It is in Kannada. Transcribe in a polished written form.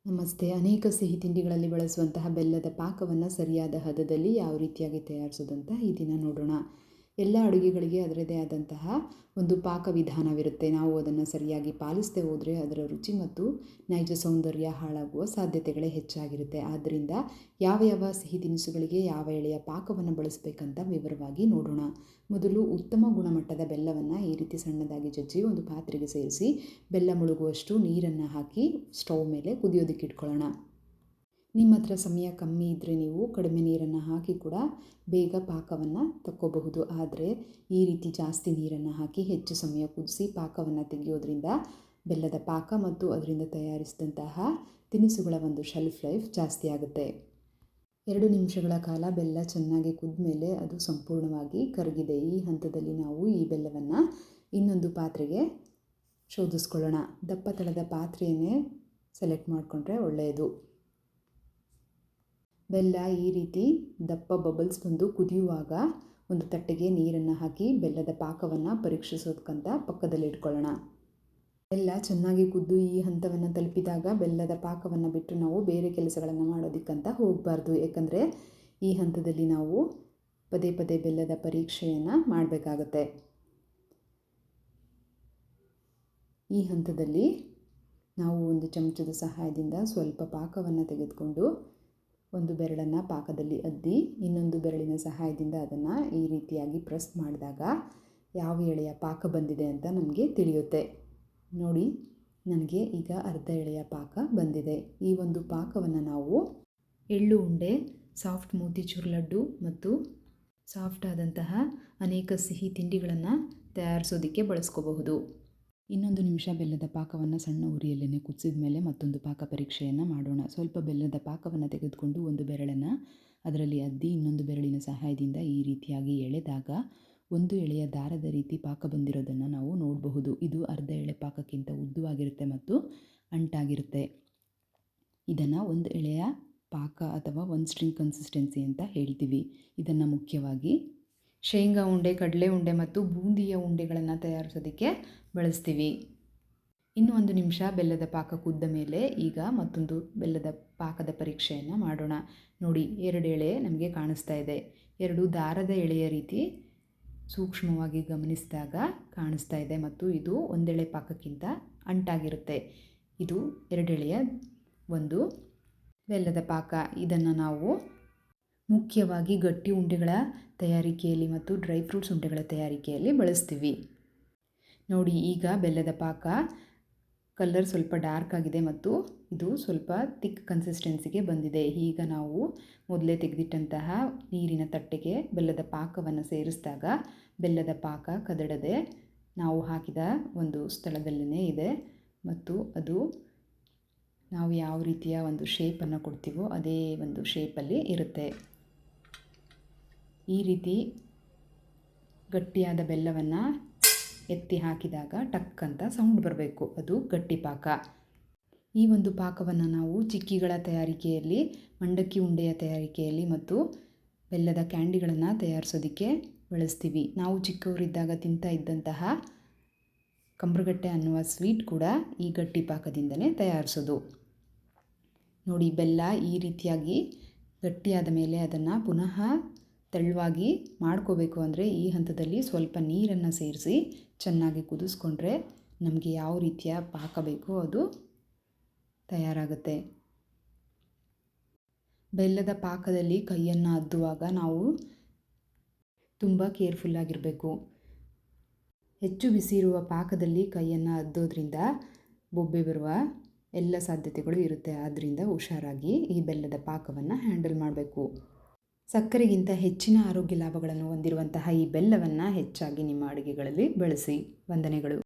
ನಮಸ್ತೆ. ಅನೇಕ ಸಿಹಿ ತಿಂಡಿಗಳಲ್ಲಿ ಬಳಸುವಂತಹ ಬೆಲ್ಲದ ಪಾಕವನ್ನು ಸರಿಯಾದ ಹದದಲ್ಲಿ ಯಾವ ರೀತಿಯಾಗಿ ತಯಾರಿಸೋದಂತ ಈ ದಿನ ನೋಡೋಣ. ಎಲ್ಲ ಅಡುಗೆಗಳಿಗೆ ಅದರದೇ ಆದಂತಹ ಒಂದು ಪಾಕ ವಿಧಾನವಿರುತ್ತೆ. ನಾವು ಅದನ್ನು ಸರಿಯಾಗಿ ಪಾಲಿಸದೆ ಹೋದರೆ ಅದರ ರುಚಿ ಮತ್ತು ನೈಜ ಸೌಂದರ್ಯ ಹಾಳಾಗುವ ಸಾಧ್ಯತೆಗಳೇ ಹೆಚ್ಚಾಗಿರುತ್ತೆ. ಆದ್ದರಿಂದ ಯಾವ ಯಾವ ಸಿಹಿ ತಿನಿಸುಗಳಿಗೆ ಯಾವ ಎಳೆಯ ಪಾಕವನ್ನು ಬಳಸಬೇಕಂತ ವಿವರವಾಗಿ ನೋಡೋಣ. ಮೊದಲು ಉತ್ತಮ ಗುಣಮಟ್ಟದ ಬೆಲ್ಲವನ್ನು ಈ ರೀತಿ ಸಣ್ಣದಾಗಿ ಜಜ್ಜಿ ಒಂದು ಪಾತ್ರೆಗೆ ಸೇರಿಸಿ ಬೆಲ್ಲ ಮುಳುಗುವಷ್ಟು ನೀರನ್ನು ಹಾಕಿ ಸ್ಟವ್ ಮೇಲೆ ಕುದಿಯೋದಕ್ಕೆ ಇಟ್ಕೊಳ್ಳೋಣ. ನಿಮ್ಮ ಹತ್ರ ಸಮಯ ಕಮ್ಮಿ ಇದ್ದರೆ ನೀವು ಕಡಿಮೆ ನೀರನ್ನು ಹಾಕಿ ಕೂಡ ಬೇಗ ಪಾಕವನ್ನು ತಕ್ಕೋಬಹುದು. ಆದರೆ ಈ ರೀತಿ ಜಾಸ್ತಿ ನೀರನ್ನು ಹಾಕಿ ಹೆಚ್ಚು ಸಮಯ ಕುದಿಸಿ ಪಾಕವನ್ನು ತೆಗೆಯೋದ್ರಿಂದ ಬೆಲ್ಲದ ಪಾಕ ಮತ್ತು ಅದರಿಂದ ತಯಾರಿಸಿದಂತಹ ತಿನಿಸುಗಳ ಒಂದು ಶೆಲ್ಫ್ ಲೈಫ್ ಜಾಸ್ತಿ ಆಗುತ್ತೆ. 2 ನಿಮಿಷಗಳ ಕಾಲ ಬೆಲ್ಲ ಚೆನ್ನಾಗಿ ಕುದ್ದ ಮೇಲೆ ಅದು ಸಂಪೂರ್ಣವಾಗಿ ಕರಗಿದೆ. ಈ ಹಂತದಲ್ಲಿ ನಾವು ಈ ಬೆಲ್ಲವನ್ನು ಇನ್ನೊಂದು ಪಾತ್ರೆಗೆ ಶೋಧಿಸ್ಕೊಳ್ಳೋಣ. ದಪ್ಪ ತಳದ ಪಾತ್ರೆಯನ್ನೇ ಸೆಲೆಕ್ಟ್ ಮಾಡಿಕೊಂಡ್ರೆ ಒಳ್ಳೆಯದು. ಬೆಲ್ಲ ಈ ರೀತಿ ದಪ್ಪ ಬಬಲ್ಸ್ ಬಂದು ಕುದಿಯುವಾಗ ಒಂದು ತಟ್ಟೆಗೆ ನೀರನ್ನು ಹಾಕಿ ಬೆಲ್ಲದ ಪಾಕವನ್ನು ಪರೀಕ್ಷಿಸೋದಕ್ಕಂತ ಪಕ್ಕದಲ್ಲಿ ಇಟ್ಕೊಳ್ಳೋಣ. ಬೆಲ್ಲ ಚೆನ್ನಾಗಿ ಕುದ್ದು ಈ ಹಂತವನ್ನು ತಲುಪಿದಾಗ ಬೆಲ್ಲದ ಪಾಕವನ್ನು ಬಿಟ್ಟು ನಾವು ಬೇರೆ ಕೆಲಸಗಳನ್ನು ಮಾಡೋದಕ್ಕಂತ ಹೋಗಬಾರ್ದು. ಯಾಕಂದರೆ ಈ ಹಂತದಲ್ಲಿ ನಾವು ಪದೇ ಪದೇ ಬೆಲ್ಲದ ಪರೀಕ್ಷೆಯನ್ನು ಮಾಡಬೇಕಾಗತ್ತೆ. ಈ ಹಂತದಲ್ಲಿ ನಾವು ಒಂದು ಚಮಚದ ಸಹಾಯದಿಂದ ಸ್ವಲ್ಪ ಪಾಕವನ್ನು ತೆಗೆದುಕೊಂಡು ಒಂದು ಬೆರಳನ್ನು ಪಾಕದಲ್ಲಿ ಅದ್ದಿ ಇನ್ನೊಂದು ಬೆರಳಿನ ಸಹಾಯದಿಂದ ಅದನ್ನು ಈ ರೀತಿಯಾಗಿ ಪ್ರೆಸ್ ಮಾಡಿದಾಗ ಯಾವ ಎಳೆಯ ಪಾಕ ಬಂದಿದೆ ಅಂತ ನಮಗೆ ತಿಳಿಯುತ್ತೆ. ನೋಡಿ, ನನಗೆ ಈಗ ಅರ್ಧ ಎಳೆಯ ಪಾಕ ಬಂದಿದೆ. ಈ ಒಂದು ಪಾಕವನ್ನು ನಾವು ಎಳ್ಳು ಉಂಡೆ, ಸಾಫ್ಟ್ ಮೋತಿಚೂರ್ ಲಡ್ಡು ಮತ್ತು ಸಾಫ್ಟ್ ಆದಂತಹ ಅನೇಕ ಸಿಹಿ ತಿಂಡಿಗಳನ್ನು ತಯಾರಿಸೋದಕ್ಕೆ ಬಳಸ್ಕೋಬಹುದು. 1 ನಿಮಿಷ ಬೆಲ್ಲದ ಪಾಕವನ್ನು ಸಣ್ಣ ಉರಿಯಲ್ಲೇ ಕುದಿಸಿದ ಮೇಲೆ ಮತ್ತೊಂದು ಪಾಕ ಪರೀಕ್ಷೆಯನ್ನು ಮಾಡೋಣ. ಸ್ವಲ್ಪ ಬೆಲ್ಲದ ಪಾಕವನ್ನು ತೆಗೆದುಕೊಂಡು ಒಂದು ಬೆರಳನ್ನು ಅದರಲ್ಲಿ ಅದ್ದಿ ಇನ್ನೊಂದು ಬೆರಳಿನ ಸಹಾಯದಿಂದ ಈ ರೀತಿಯಾಗಿ ಎಳೆದಾಗ ಒಂದು ಎಳೆಯ ದಾರದ ರೀತಿ ಪಾಕ ಬಂದಿರೋದನ್ನು ನಾವು ನೋಡಬಹುದು. ಇದು ಅರ್ಧ ಎಳೆ ಪಾಕಕ್ಕಿಂತ ಉದ್ದವಾಗಿರುತ್ತೆ ಮತ್ತು ಅಂಟಾಗಿರುತ್ತೆ. ಇದನ್ನು ಒಂದು ಎಳೆಯ ಪಾಕ ಅಥವಾ ಒಂದು ಸ್ಟ್ರಿಂಗ್ ಕನ್ಸಿಸ್ಟೆನ್ಸಿ ಅಂತ ಹೇಳ್ತೀವಿ. ಇದನ್ನು ಮುಖ್ಯವಾಗಿ ಶೇಂಗಾ ಉಂಡೆ, ಕಡಲೆ ಉಂಡೆ ಮತ್ತು ಬೂಂದಿಯ ಉಂಡೆಗಳನ್ನು ತಯಾರಿಸೋದಕ್ಕೆ ಬಳಸ್ತೀವಿ. ಇನ್ನು 1 ನಿಮಿಷ ಬೆಲ್ಲದ ಪಾಕ ಕುದ್ದ ಮೇಲೆ ಈಗ ಮತ್ತೊಂದು ಬೆಲ್ಲದ ಪಾಕದ ಪರೀಕ್ಷೆಯನ್ನು ಮಾಡೋಣ. ನೋಡಿ, 2 ಎಳೆ ನಮಗೆ ಕಾಣಿಸ್ತಾ ಇದೆ. 2 ದಾರದ ಎಳೆಯ ರೀತಿ ಸೂಕ್ಷ್ಮವಾಗಿ ಗಮನಿಸಿದಾಗ ಕಾಣಿಸ್ತಾ ಇದೆ ಮತ್ತು ಇದು 1 ಎಳೆ ಪಾಕಕ್ಕಿಂತ ಅಂಟಾಗಿರುತ್ತೆ. ಇದು 2 ಎಳೆಯ ಒಂದು ಬೆಲ್ಲದ ಪಾಕ. ಇದನ್ನು ನಾವು ಮುಖ್ಯವಾಗಿ ಗಟ್ಟಿ ಉಂಡೆಗಳ ತಯಾರಿಕೆಯಲ್ಲಿ ಮತ್ತು ಡ್ರೈ ಫ್ರೂಟ್ಸ್ ಉಂಡೆಗಳ ತಯಾರಿಕೆಯಲ್ಲಿ ಬಳಸ್ತೀವಿ. ನೋಡಿ, ಈಗ ಬೆಲ್ಲದ ಪಾಕ ಕಲರ್ ಸ್ವಲ್ಪ ಡಾರ್ಕ್ ಆಗಿದೆ ಮತ್ತು ಇದು ಸ್ವಲ್ಪ ಥಿಕ್ ಕನ್ಸಿಸ್ಟೆನ್ಸಿಗೆ ಬಂದಿದೆ. ಈಗ ನಾವು ಮೊದಲೇ ತೆಗೆದಿಟ್ಟಂತಹ ನೀರಿನ ತಟ್ಟೆಗೆ ಬೆಲ್ಲದ ಪಾಕವನ್ನು ಸೇರಿಸಿದಾಗ ಬೆಲ್ಲದ ಪಾಕ ಕದಡದೆ ನಾವು ಹಾಕಿದ ಒಂದು ಸ್ಥಳದಲ್ಲೇ ಇದೆ ಮತ್ತು ಅದು ನಾವು ಯಾವ ರೀತಿಯ ಒಂದು ಶೇಪನ್ನು ಕೊಡ್ತೀವೋ ಅದೇ ಒಂದು ಶೇಪಲ್ಲಿ ಇರುತ್ತೆ. ಈ ರೀತಿ ಗಟ್ಟಿಯಾದ ಬೆಲ್ಲವನ್ನು ಎತ್ತಿ ಹಾಕಿದಾಗ ಟಕ್ ಅಂತ ಸೌಂಡ್ ಬರಬೇಕು. ಅದು ಗಟ್ಟಿ ಪಾಕ. ಈ ಒಂದು ಪಾಕವನ್ನು ನಾವು ಚಿಕ್ಕಿಗಳ ತಯಾರಿಕೆಯಲ್ಲಿ, ಮಂಡಕ್ಕಿ ಉಂಡೆಯ ತಯಾರಿಕೆಯಲ್ಲಿ ಮತ್ತು ಬೆಲ್ಲದ ಕ್ಯಾಂಡಿಗಳನ್ನು ತಯಾರಿಸೋದಕ್ಕೆ ಬಳಸ್ತೀವಿ. ನಾವು ಚಿಕ್ಕವರಿದ್ದಾಗ ತಿಂತಾ ಇದ್ದಂತಹ ಕಂಬ್ರಗಟ್ಟೆ ಅನ್ನುವ ಸ್ವೀಟ್ ಕೂಡ ಈ ಗಟ್ಟಿ ಪಾಕದಿಂದಲೇ ತಯಾರಿಸೋದು. ನೋಡಿ, ಬೆಲ್ಲ ಈ ರೀತಿಯಾಗಿ ಗಟ್ಟಿಯಾದ ಮೇಲೆ ಅದನ್ನು ಪುನಃ ತೆಳುವಾಗಿ ಮಾಡ್ಕೋಬೇಕು. ಅಂದರೆ ಈ ಹಂತದಲ್ಲಿ ಸ್ವಲ್ಪ ನೀರನ್ನು ಸೇರಿಸಿ ಚೆನ್ನಾಗಿ ಕುದಿಸ್ಕೊಂಡ್ರೆ ನಮಗೆ ಯಾವ ರೀತಿಯ ಪಾಕ ಬೇಕೋ ಅದು ತಯಾರಾಗುತ್ತೆ. ಬೆಲ್ಲದ ಪಾಕದಲ್ಲಿ ಕೈಯನ್ನು ಅದ್ದುವಾಗ ನಾವು ತುಂಬ ಕೇರ್ಫುಲ್ಲಾಗಿರಬೇಕು. ಹೆಚ್ಚು ಬಿಸಿ ಇರುವ ಪಾಕದಲ್ಲಿ ಕೈಯನ್ನು ಅದ್ದೋದ್ರಿಂದ ಬೊಬ್ಬೆ ಬರುವ ಎಲ್ಲ ಸಾಧ್ಯತೆಗಳು ಇರುತ್ತೆ. ಆದ್ದರಿಂದ ಹುಷಾರಾಗಿ ಈ ಬೆಲ್ಲದ ಪಾಕವನ್ನು ಹ್ಯಾಂಡಲ್ ಮಾಡಬೇಕು. ಸಕ್ಕರೆಗಿಂತ ಹೆಚ್ಚಿನ ಆರೋಗ್ಯ ಲಾಭಗಳನ್ನು ಹೊಂದಿರುವಂತಹ ಈ ಬೆಲ್ಲವನ್ನು ಹೆಚ್ಚಾಗಿ ನಿಮ್ಮ ಅಡುಗೆಗಳಲ್ಲಿ ಬಳಸಿ. ವಂದನೆಗಳು.